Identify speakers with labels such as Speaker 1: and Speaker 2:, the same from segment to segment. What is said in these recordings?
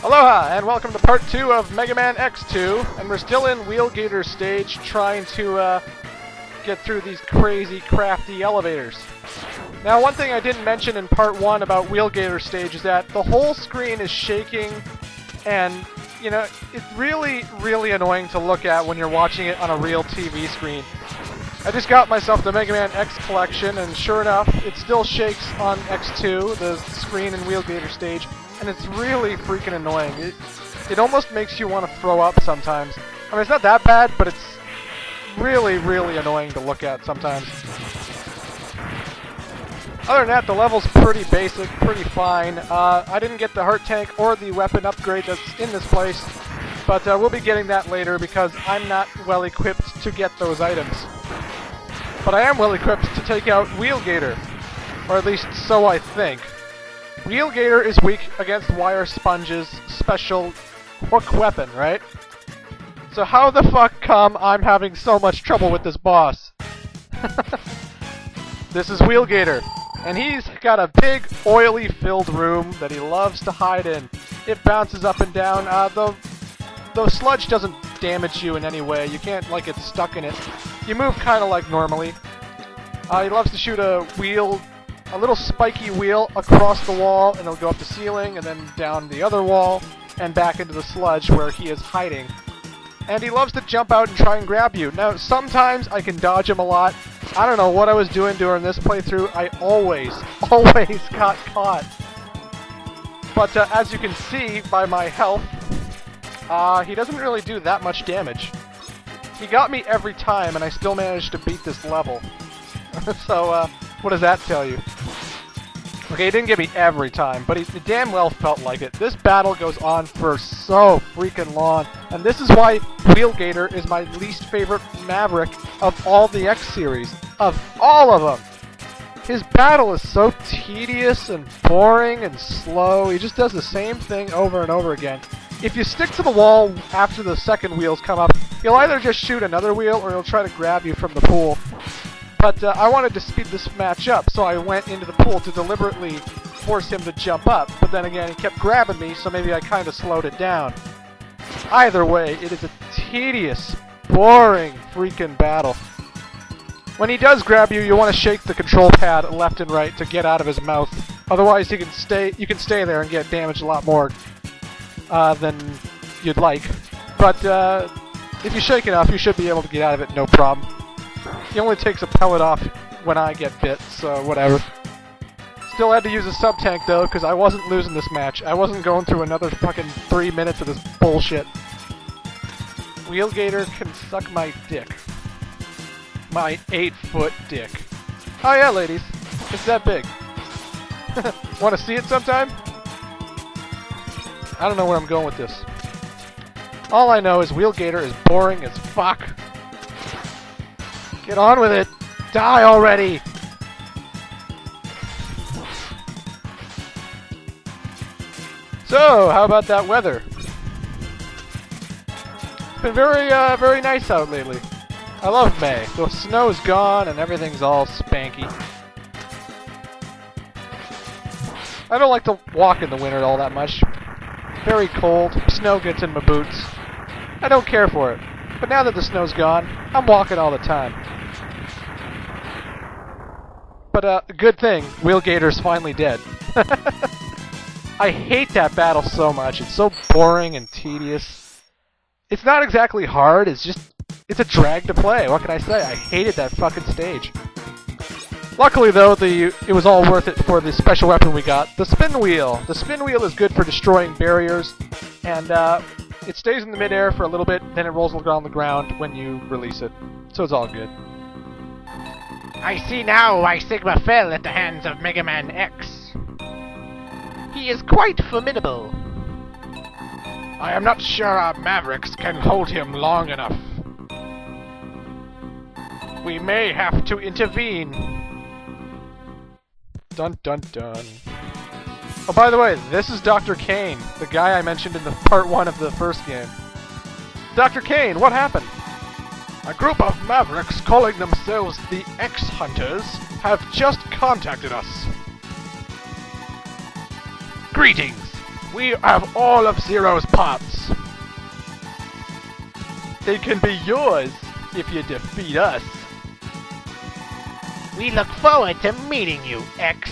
Speaker 1: Aloha, and welcome to part 2 of Mega Man X2, and we're still in Wheel Gator stage trying to get through these crazy, crafty elevators. Now, one thing I didn't mention in part 1 about Wheel Gator stage is that the whole screen is shaking, and, you know, it's really, really annoying to look at when you're watching it on a real TV screen. I just got myself the Mega Man X collection, and sure enough, it still shakes on X2, the screen in Wheel Gator stage. And it's really freaking annoying. It almost makes you want to throw up sometimes. I mean, it's not that bad, but it's really, really annoying to look at sometimes. Other than that, the level's pretty basic, pretty fine. I didn't get the heart tank or the weapon upgrade that's in this place, but we'll be getting that later because I'm not well equipped to get those items. But I am well equipped to take out Wheel Gator, or at least so I think. Wheel Gator is weak against Wire Sponge's special hook weapon, right? So how the fuck come I'm having so much trouble with this boss? This is Wheel Gator, and he's got a big, oily filled room that he loves to hide in. It bounces up and down, though sludge doesn't damage you in any way. You can't, like, get stuck in it. You move kind of like normally. He loves to shoot a little spiky wheel across the wall, and it'll go up the ceiling, and then down the other wall, and back into the sludge where he is hiding. And he loves to jump out and try and grab you. Now, sometimes I can dodge him a lot. I don't know what I was doing during this playthrough. I always got caught. But as you can see by my health, he doesn't really do that much damage. He got me every time, and I still managed to beat this level. So, what does that tell you? Okay, he didn't get me every time, but it damn well felt like it. This battle goes on for so freaking long, and this is why Wheel Gator is my least favorite Maverick of all the X series. Of all of them! His battle is so tedious and boring and slow. He just does the same thing over and over again. If you stick to the wall after the second wheels come up, he'll either just shoot another wheel or he'll try to grab you from the pool. But I wanted to speed this match up, so I went into the pool to deliberately force him to jump up. But then again, he kept grabbing me, so maybe I kind of slowed it down. Either way, it is a tedious, boring freaking battle. When he does grab you, you want to shake the control pad left and right to get out of his mouth. Otherwise, you can stay there and get damaged a lot more than you'd like. But if you shake enough, you should be able to get out of it no problem. He only takes a pellet off when I get bit, so whatever. Still had to use a sub-tank though, because I wasn't losing this match. I wasn't going through another fucking 3 minutes of this bullshit. Wheel Gator can suck my dick. My 8-foot dick. Oh yeah, ladies. It's that big. Want to see it sometime? I don't know where I'm going with this. All I know is Wheel Gator is boring as fuck. Get on with it! Die already! So, how about that weather? It's been very nice out lately. I love May. The snow's gone and everything's all spanky. I don't like to walk in the winter all that much. Very cold. Snow gets in my boots. I don't care for it. But now that the snow's gone, I'm walking all the time. But, good thing, Wheel Gator's finally dead. I hate that battle so much. It's so boring and tedious. It's not exactly hard, it's a drag to play. What can I say? I hated that fucking stage. Luckily, though, it was all worth it for the special weapon we got, the spin wheel. The spin wheel is good for destroying barriers, and, it stays in the midair for a little bit, then it rolls on the ground when you release it. So it's all good.
Speaker 2: I see now why Sigma fell at the hands of Mega Man X. He is quite formidable.
Speaker 1: I am not sure our Mavericks can hold him long enough. We may have to intervene. Dun dun dun. Oh, by the way, this is Dr. Kane, the guy I mentioned in the part 1 of the first game. Dr. Kane, what happened? A group of Mavericks calling themselves the X-Hunters have just contacted us.
Speaker 2: Greetings!
Speaker 1: We have all of Zero's parts. They can be yours if you defeat us.
Speaker 2: We look forward to meeting you, X.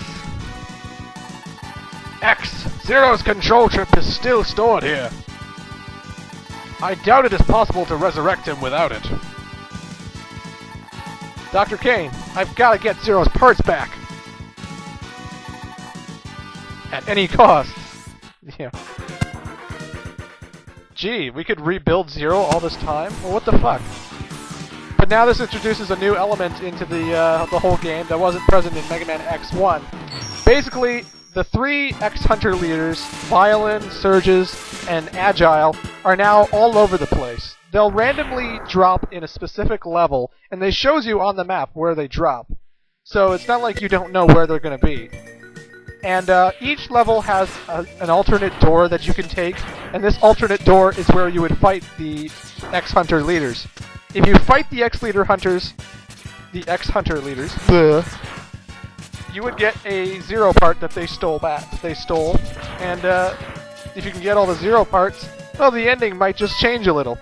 Speaker 1: X, Zero's control chip is still stored here. I doubt it is possible to resurrect him without it. Dr. Kane, I've got to get Zero's parts back. At any cost. Yeah. Gee, we could rebuild Zero all this time? Well, what the fuck? But now this introduces a new element into the whole game that wasn't present in Mega Man X1. Basically, the three X-Hunter leaders, Violin, Surges, and Agile, are now all over the place. They'll randomly drop in a specific level, and they shows you on the map where they drop. So it's not like you don't know where they're going to be. And each level has an alternate door that you can take, and this alternate door is where you would fight the X-Hunter leaders. If you fight the X-Hunter leaders, you would get a Zero part that they stole back. And if you can get all the Zero parts, well, the ending might just change a little.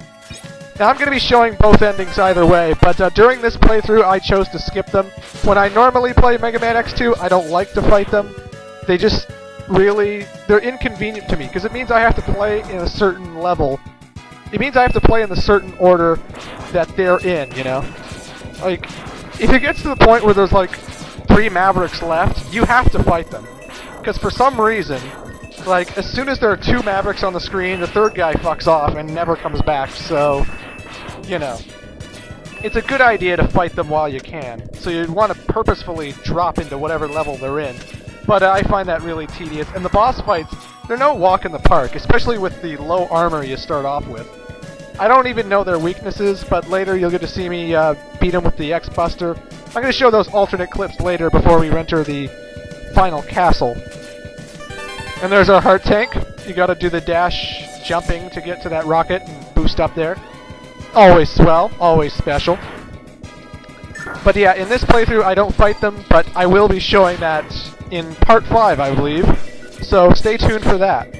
Speaker 1: Now, I'm going to be showing both endings either way, but during this playthrough, I chose to skip them. When I normally play Mega Man X2, I don't like to fight them. They just really... they're inconvenient to me, because it means I have to play in a certain level. It means I have to play in the certain order that they're in, you know? Like, if it gets to the point where there's like 3 Mavericks left, you have to fight them. Because for some reason, like, as soon as there are 2 Mavericks on the screen, the third guy fucks off and never comes back, so... you know. It's a good idea to fight them while you can, so you'd want to purposefully drop into whatever level they're in. But I find that really tedious, and the boss fights, they're no walk in the park, especially with the low armor you start off with. I don't even know their weaknesses, but later you'll get to see me beat them with the X-Buster. I'm going to show those alternate clips later before we enter the final castle. And there's our heart tank. You got to do the dash jumping to get to that rocket and boost up there. Always swell, always special. But yeah, in this playthrough I don't fight them, but I will be showing that in Part 5, I believe. So stay tuned for that.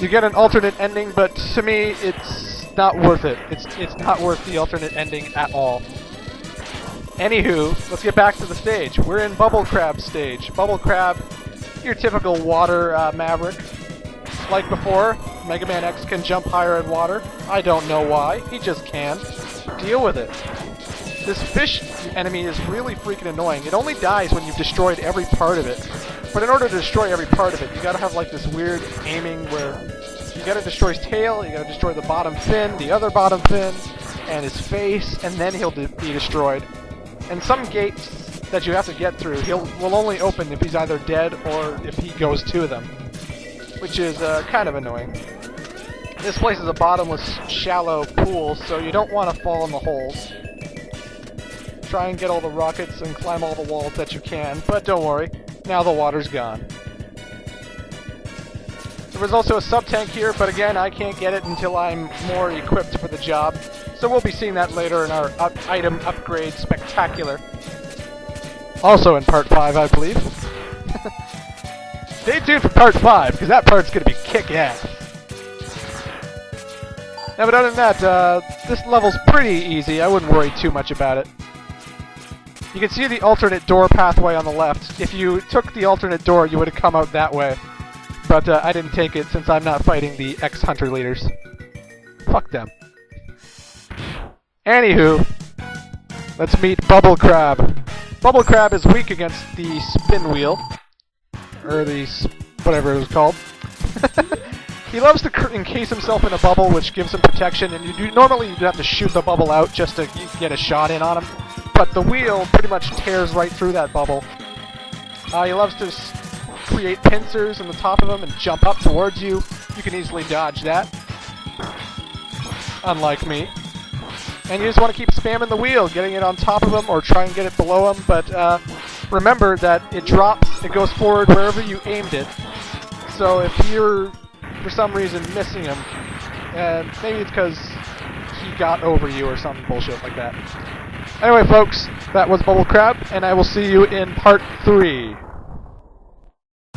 Speaker 1: You get an alternate ending, but to me, it's not worth it. It's not worth the alternate ending at all. Anywho, let's get back to the stage. We're in Bubble Crab stage. Bubble Crab, your typical water maverick. Like before, Mega Man X can jump higher in water. I don't know why. He just can. Deal with it. This fish enemy is really freaking annoying. It only dies when you've destroyed every part of it. But in order to destroy every part of it, you gotta have like this weird aiming where you gotta destroy his tail, you gotta destroy the bottom fin, the other bottom fin, and his face, and then he'll be destroyed. And some gates that you have to get through, will only open if he's either dead or if he goes to them, which is kind of annoying. This place is a bottomless, shallow pool, so you don't want to fall in the holes. Try and get all the rockets and climb all the walls that you can, but don't worry, now the water's gone. There was also a sub-tank here, but again, I can't get it until I'm more equipped for the job, so we'll be seeing that later in our item upgrade spectacular. Also in Part 5, I believe. Stay tuned for Part 5, because that part's going to be kick-ass. Now, but other than that, this level's pretty easy. I wouldn't worry too much about it. You can see the alternate door pathway on the left. If you took the alternate door, you would have come out that way. But I didn't take it since I'm not fighting the X-Hunter leaders. Fuck them. Anywho, let's meet Bubble Crab. Bubble Crab is weak against the spin wheel. Or the... whatever it was called. He loves to encase himself in a bubble, which gives him protection, and normally you'd have to shoot the bubble out just to get a shot in on him. But the wheel pretty much tears right through that bubble. He loves to create pincers on the top of him and jump up towards you. You can easily dodge that. Unlike me. And you just want to keep spamming the wheel, getting it on top of him or try and get it below him. But remember that it drops, it goes forward wherever you aimed it. So if you're, for some reason, missing him, maybe it's because he got over you or some bullshit like that. Anyway, folks, that was Bubble Crab, and I will see you in Part 3.